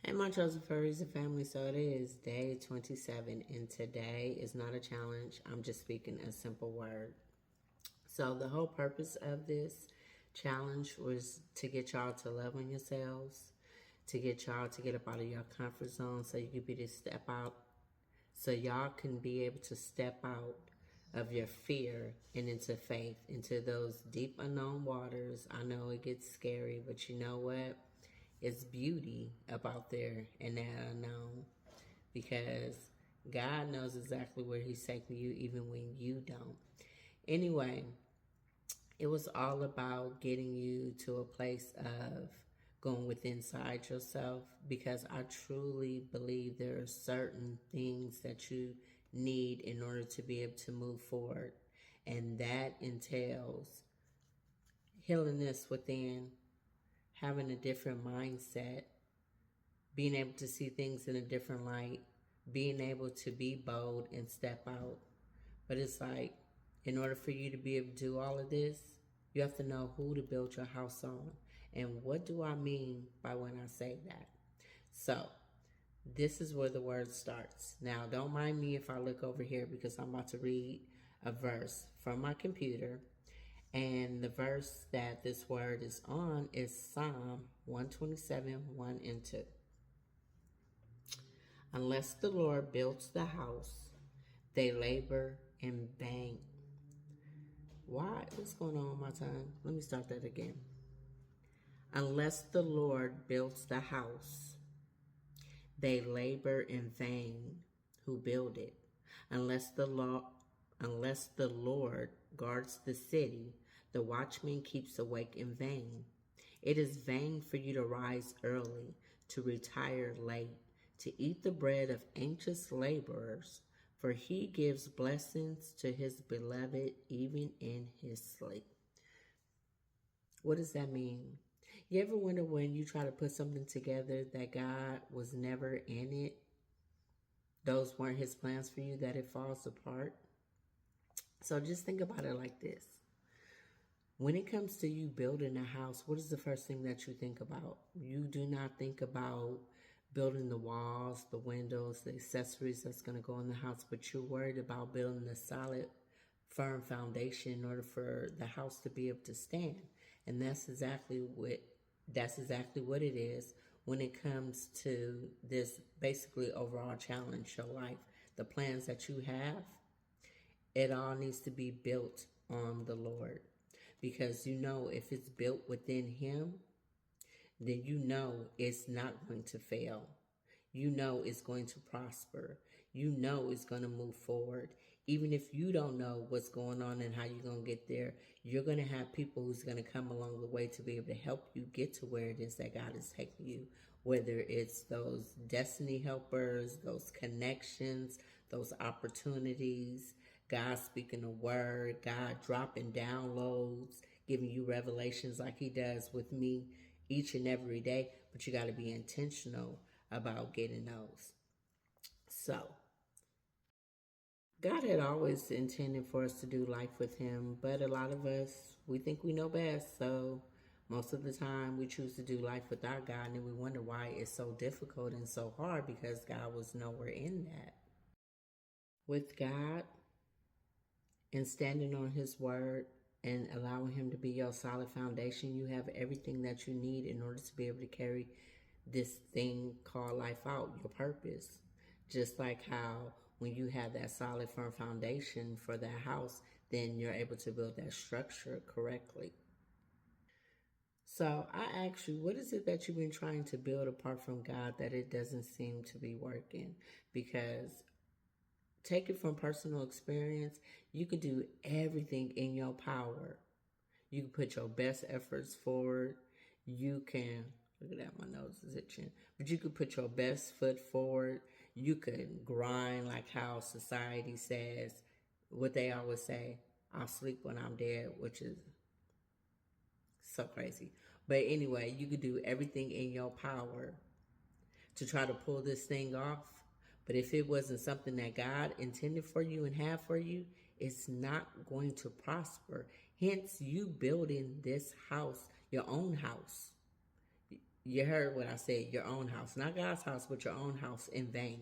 Hey, my chosen furries and family. So it is day 27, and today is not a challenge. I'm just speaking a simple word. So, the whole purpose of this challenge was to get y'all to love on yourselves, to get y'all to get up out of your comfort zone so you can be to step out, so y'all can be able to step out of your fear and into faith, into those deep unknown waters. I know it gets scary, but you know what? It's beauty up out there in that unknown because God knows exactly where He's taking you, even when you don't. Anyway, it was all about getting you to a place of going within inside yourself because I truly believe there are certain things that you need in order to be able to move forward. And that entails healing this within, having a different mindset, being able to see things in a different light, being able to be bold and step out. But it's like, in order for you to be able to do all of this, you have to know who to build your house on. And what do I mean by when I say that? So, this is where the word starts. Now, don't mind me if I look over here because I'm about to read a verse from my computer. And the verse that this word is on is Psalm 127, 1 and 2. Unless the Lord builds the house, they labor in vain. Why? What's going on with my time? Let me start that again. Unless the Lord builds the house, they labor in vain who build it. Unless the Lord guards the city, the watchman keeps awake in vain. It is vain for you to rise early, to retire late, to eat the bread of anxious laborers, for he gives blessings to his beloved even in his sleep. What does that mean? You ever wonder when you try to put something together that God was never in it? Those weren't his plans for you, that it falls apart? So just think about it like this. When it comes to you building a house, what is the first thing that you think about? You do not think about building the walls, the windows, the accessories that's going to go in the house, but you're worried about building a solid, firm foundation in order for the house to be able to stand. And that's exactly what it is when it comes to this basically overall challenge, your life. The plans that you have, it all needs to be built on the Lord. Because you know, if it's built within Him, then you know it's not going to fail. You know it's going to prosper. You know it's going to move forward. Even if you don't know what's going on and how you're going to get there, you're going to have people who's going to come along the way to be able to help you get to where it is that God is taking you. Whether it's those destiny helpers, those connections, those opportunities, God speaking a word, God dropping downloads, giving you revelations like He does with me each and every day. But you got to be intentional about getting those. So, God had always intended for us to do life with Him, but a lot of us, we think we know best. So, most of the time, we choose to do life without God, and then we wonder why it's so difficult and so hard because God was nowhere in that. With God and standing on His word and allowing Him to be your solid foundation, you have everything that you need in order to be able to carry this thing called life out, your purpose. Just like how when you have that solid, firm foundation for that house, then you're able to build that structure correctly. So I ask you, what is it that you've been trying to build apart from God that it doesn't seem to be working? Because take it from personal experience, you can do everything in your power. You can put your best efforts forward. You can, look at that, my nose is itching. But you could put your best foot forward. You could grind like how society says, what they always say, I'll sleep when I'm dead, which is so crazy. But anyway, you could do everything in your power to try to pull this thing off. But if it wasn't something that God intended for you and had for you, it's not going to prosper. Hence, you building this house, your own house. You heard what I said, your own house, not God's house, but your own house in vain.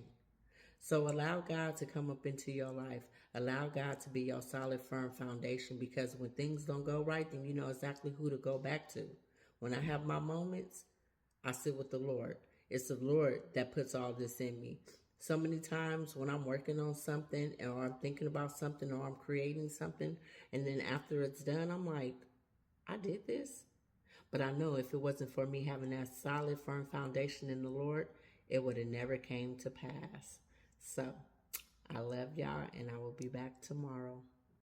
So allow God to come up into your life. Allow God to be your solid, firm foundation, because when things don't go right, then you know exactly who to go back to. When I have my moments, I sit with the Lord. It's the Lord that puts all this in me. So many times when I'm working on something or I'm thinking about something or I'm creating something, and then after it's done, I'm like, I did this. But I know if it wasn't for me having that solid, firm foundation in the Lord, it would have never came to pass. So I love y'all, and I will be back tomorrow.